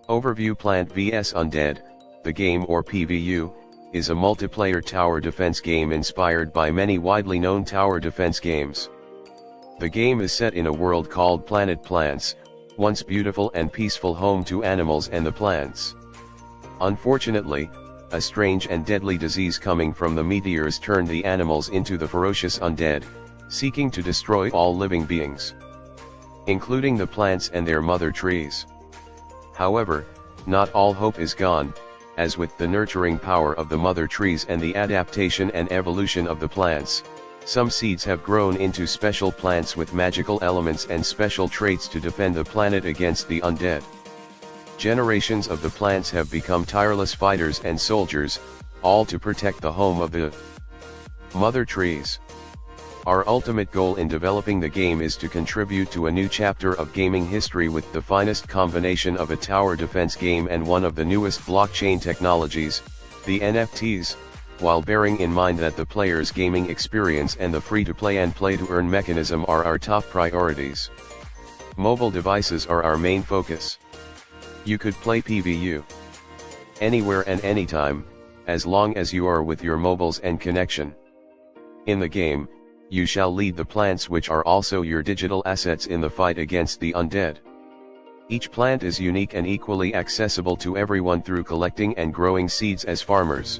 Overview: Plant vs Undead, the game, or PVU, is a multiplayer tower defense game inspired by many widely known tower defense games. The game is set in a world called Planet Plants, once beautiful and peaceful home to animals and the plants. Unfortunately, a strange and deadly disease coming from the meteors turned the animals into the ferocious undead, seeking to destroy all living beings, including the plants and their mother trees. However, not all hope is gone, as with the nurturing power of the mother trees and the adaptation and evolution of the plants, some seeds have grown into special plants with magical elements and special traits to defend the planet against the undead. Generations of the plants have become tireless fighters and soldiers, all to protect the home of the mother trees. Our ultimate goal in developing the game is to contribute to a new chapter of gaming history with the finest combination of a tower defense game and one of the newest blockchain technologies, the NFTs, while bearing in mind that the player's gaming experience and the free-to-play and play-to-earn mechanism are our top priorities. Mobile devices are our main focus. You could play PVU anywhere and anytime, as long as you are with your mobiles and connection. In the game, you shall lead the plants, which are also your digital assets in the fight against the undead. Each plant is unique and equally accessible to everyone through collecting and growing seeds as farmers.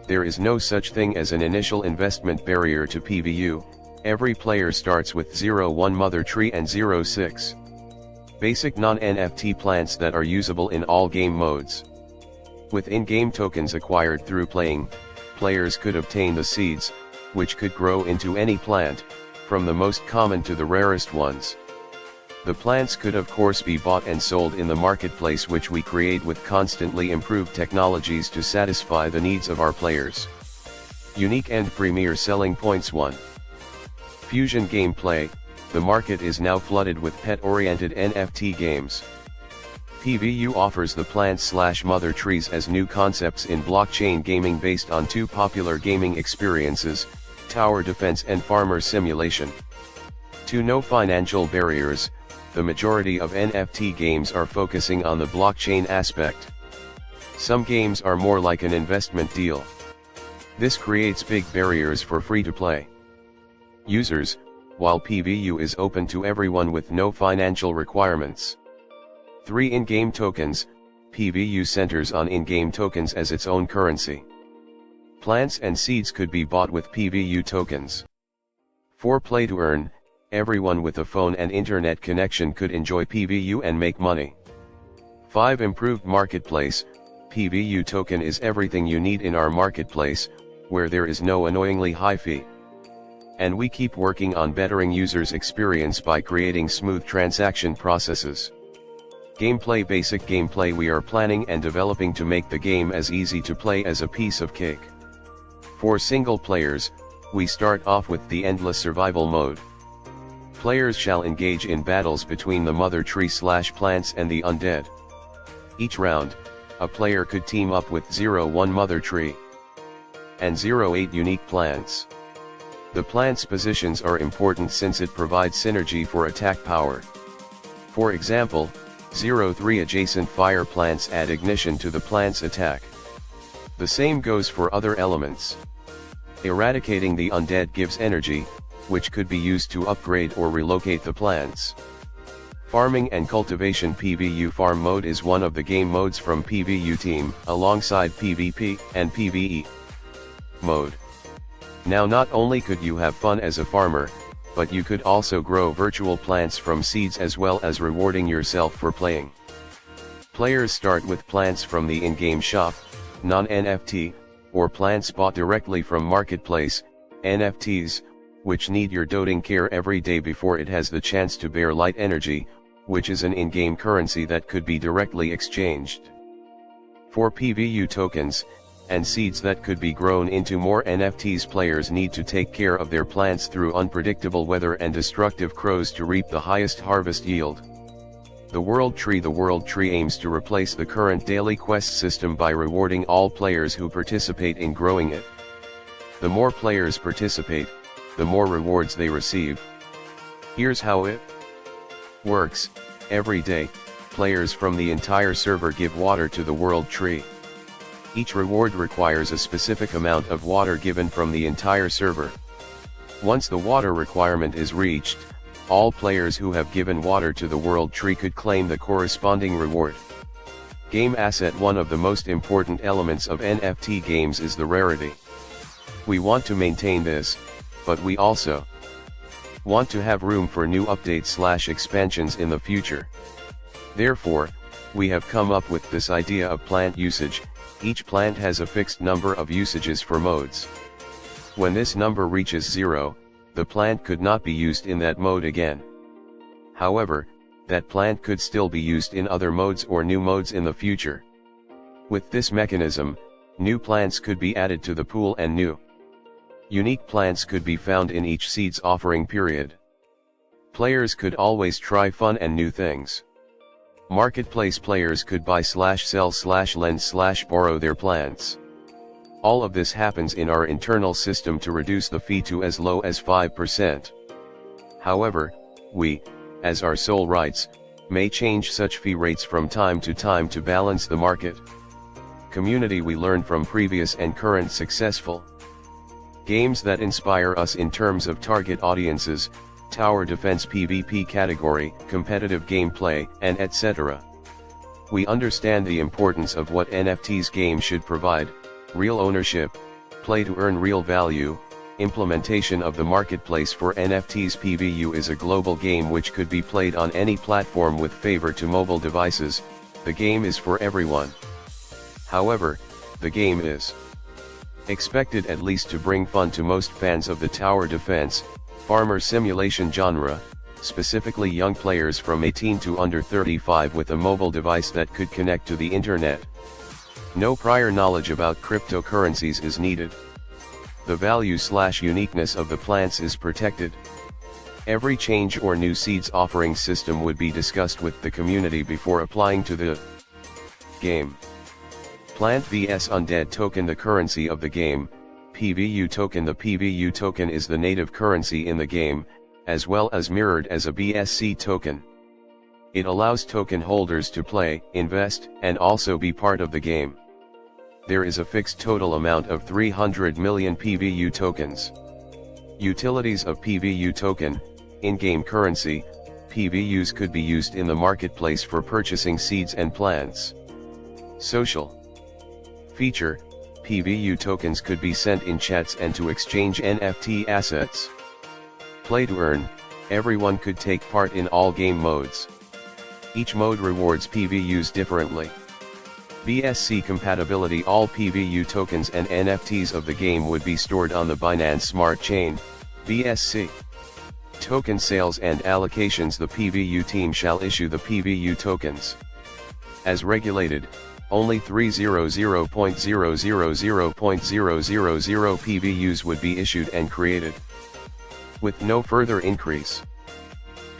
There is no such thing as an initial investment barrier to PVU. Every player starts with 0-1 mother tree and 0-6 basic non-NFT plants that are usable in all game modes. With in-game tokens acquired through playing, players could obtain the seeds, which could grow into any plant, from the most common to the rarest ones. The plants could of course be bought and sold in the marketplace, which we create with constantly improved technologies to satisfy the needs of our players. Unique and premier selling points: 1. Fusion gameplay. The market is now flooded with pet-oriented NFT games. PVU offers the plants/mother trees as new concepts in blockchain gaming based on two popular gaming experiences, tower defense and farmer simulation. 2. No financial barriers. The majority of NFT games are focusing on the blockchain aspect. Some games are more like an investment deal. This creates big barriers for free-to-play users, while PVU is open to everyone with no financial requirements. 3. In-game tokens. PVU centers on in-game tokens as its own currency. Plants and seeds could be bought with PVU tokens. 4. Play-to-earn. Everyone with a phone and internet connection could enjoy PVU and make money. 5. Improved marketplace. PVU token is everything you need in our marketplace, where there is no annoyingly high fee. And we keep working on bettering users' experience by creating smooth transaction processes. Gameplay. Basic gameplay. We are planning and developing to make the game as easy to play as a piece of cake. For single players, we start off with the endless survival mode. Players shall engage in battles between the mother tree/plants and the undead. Each round, a player could team up with 0-1 mother tree and 0-8 unique plants. The plant's positions are important since it provides synergy for attack power. For example, 0-3 adjacent fire plants add ignition to the plant's attack. The same goes for other elements. Eradicating the undead gives energy, which could be used to upgrade or relocate the plants. Farming and cultivation. PVU farm mode is one of the game modes from PVU team, alongside PvP and PvE mode. Now, not only could you have fun as a farmer, but you could also grow virtual plants from seeds, as well as rewarding yourself for playing. Players start with plants from the in-game shop, non-NFT, or plants bought directly from marketplace, NFTs, which need your doting care every day before it has the chance to bear light energy, which is an in-game currency that could be directly exchanged for PVU tokens, and seeds that could be grown into more NFTs. Players need to take care of their plants through unpredictable weather and destructive crows to reap the highest harvest yield. The World Tree. The World Tree aims to replace the current daily quest system by rewarding all players who participate in growing it. The more players participate, the more rewards they receive. Here's how it works. Every day, players from the entire server give water to the world tree. Each reward requires a specific amount of water given from the entire server. Once the water requirement is reached, all players who have given water to the world tree could claim the corresponding reward. Game asset. One of the most important elements of NFT games is the rarity. We want to maintain this, but we also want to have room for new updates/expansions in the future. Therefore, we have come up with this idea of plant usage. Each plant has a fixed number of usages for modes. When this number reaches 0, the plant could not be used in that mode again. However, that plant could still be used in other modes or new modes in the future. With this mechanism, new plants could be added to the pool and new unique plants could be found in each seed's offering period. Players could always try fun and new things. Marketplace players could buy/sell/lend/borrow their plants. All of this happens in our internal system to reduce the fee to as low as 5%. However, we, as our sole rights, may change such fee rates from time to balance the market. Community. We learn from previous and current successful games that inspire us in terms of target audiences, tower defense PvP category, competitive gameplay, and etc. We understand the importance of what NFTs game should provide: real ownership, play to earn real value, implementation of the marketplace for NFTs. PVU is a global game which could be played on any platform with favor to mobile devices. The game is for everyone. However, the game is expected at least to bring fun to most fans of the tower defense, farmer simulation genre, specifically young players from 18 to under 35 with a mobile device that could connect to the internet. No prior knowledge about cryptocurrencies is needed. The value/uniqueness of the plants is protected. Every change or new seeds offering system would be discussed with the community before applying to the game. Plant vs Undead token. The currency of the game, PVU token. The PVU token is the native currency in the game, as well as mirrored as a BSC token. It allows token holders to play, invest, and also be part of the game. There is a fixed total amount of 300 million PVU tokens. Utilities of PVU token: in-game currency. PVUs could be used in the marketplace for purchasing seeds and plants. Social feature: PVU tokens could be sent in chats and to exchange NFT assets. Play to earn: everyone could take part in all game modes. Each mode rewards PVUs differently. BSC compatibility: all PVU tokens and NFTs of the game would be stored on the Binance Smart Chain, BSC. Token sales and allocations: the PVU team shall issue the PVU tokens. As regulated, only 300.000.000 PVUs would be issued and created, with no further increase.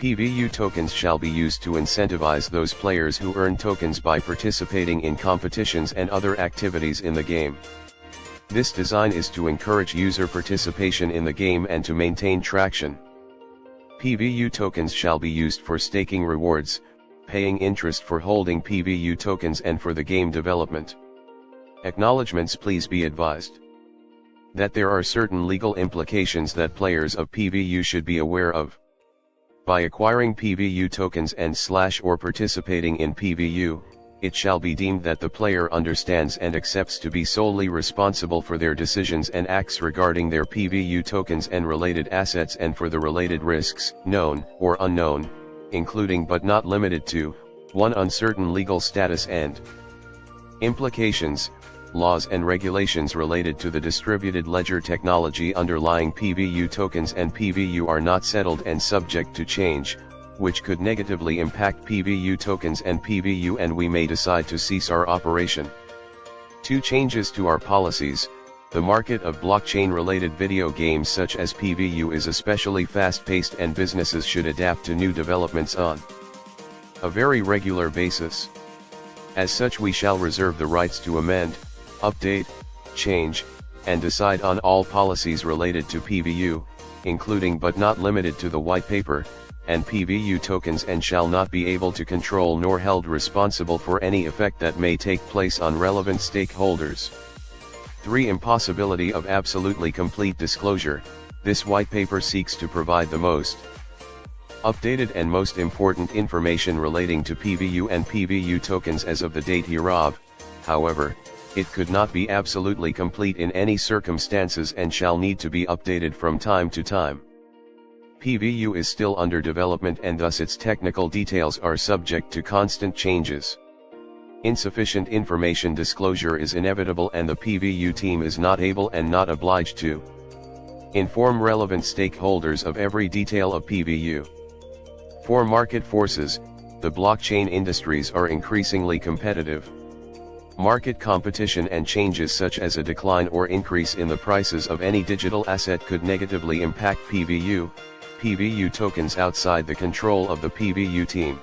PVU tokens shall be used to incentivize those players who earn tokens by participating in competitions and other activities in the game. This design is to encourage user participation in the game and to maintain traction. PVU tokens shall be used for staking rewards, paying interest for holding PVU tokens, and for the game development. Acknowledgements: please be advised that there are certain legal implications that players of PVU should be aware of. By acquiring PVU tokens and/or participating in PVU, it shall be deemed that the player understands and accepts to be solely responsible for their decisions and acts regarding their PVU tokens and related assets and for the related risks, known or unknown, including but not limited to: 1. Uncertain legal status and implications. Laws and regulations related to the distributed ledger technology underlying PVU tokens and PVU are not settled and subject to change, which could negatively impact PVU tokens and PVU, and we may decide to cease our operation. 2. Changes to our policies. The market of blockchain-related video games such as PVU is especially fast-paced, and businesses should adapt to new developments on a very regular basis. As such, we shall reserve the rights to amend, update, change, and decide on all policies related to PVU, including but not limited to the white paper, and PVU tokens, and shall not be able to control nor held responsible for any effect that may take place on relevant stakeholders. 3. Impossibility of absolutely complete disclosure. This white paper seeks to provide the most updated and most important information relating to PVU and PVU tokens as of the date hereof. However, it could not be absolutely complete in any circumstances and shall need to be updated from time to time. PVU is still under development and thus its technical details are subject to constant changes. Insufficient information disclosure is inevitable, and the PVU team is not able and not obliged to inform relevant stakeholders of every detail of PVU. 4. Market forces. The blockchain industries are increasingly competitive. Market competition and changes such as a decline or increase in the prices of any digital asset could negatively impact PVU tokens outside the control of the PVU team.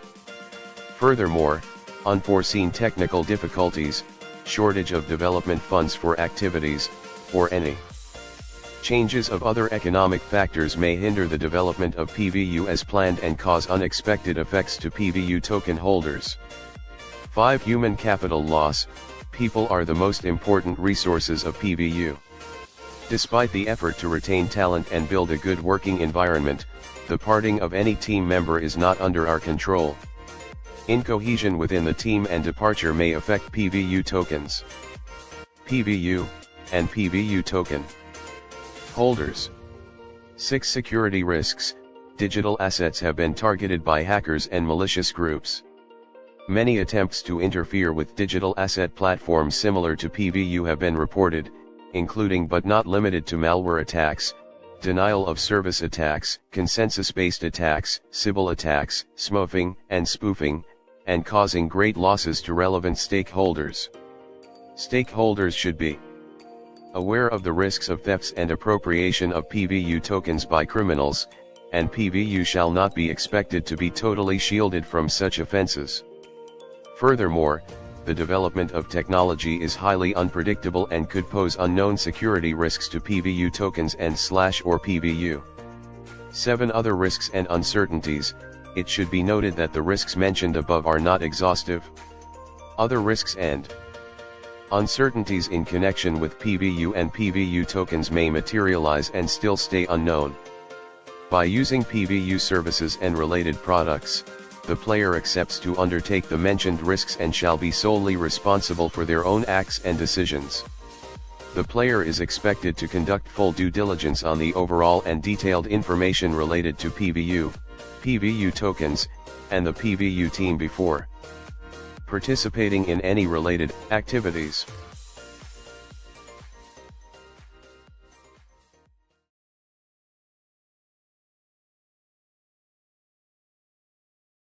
Furthermore, unforeseen technical difficulties, shortage of development funds for activities, or any changes of other economic factors may hinder the development of PVU as planned and cause unexpected effects to PVU token holders. 5. Human capital loss. People are the most important resources of PVU. Despite the effort to retain talent and build a good working environment, the parting of any team member is not under our control. Incohesion within the team and departure may affect PVU tokens. PVU and PVU token holders. 6. Security risks. Digital assets have been targeted by hackers and malicious groups. Many attempts to interfere with digital asset platforms similar to PVU have been reported, including but not limited to malware attacks, denial of service attacks, consensus-based attacks, Sybil attacks, smurfing and spoofing, and causing great losses to relevant stakeholders. Stakeholders should be aware of the risks of thefts and appropriation of PVU tokens by criminals, and PVU shall not be expected to be totally shielded from such offenses. Furthermore, the development of technology is highly unpredictable and could pose unknown security risks to PVU tokens and/or PVU. 7. Other risks and uncertainties. It should be noted that the risks mentioned above are not exhaustive. Other risks and uncertainties in connection with PVU and PVU tokens may materialize and still stay unknown. By using PVU services and related products, the player accepts to undertake the mentioned risks and shall be solely responsible for their own acts and decisions. The player is expected to conduct full due diligence on the overall and detailed information related to PVU tokens, and the PVU team before participating in any related activities.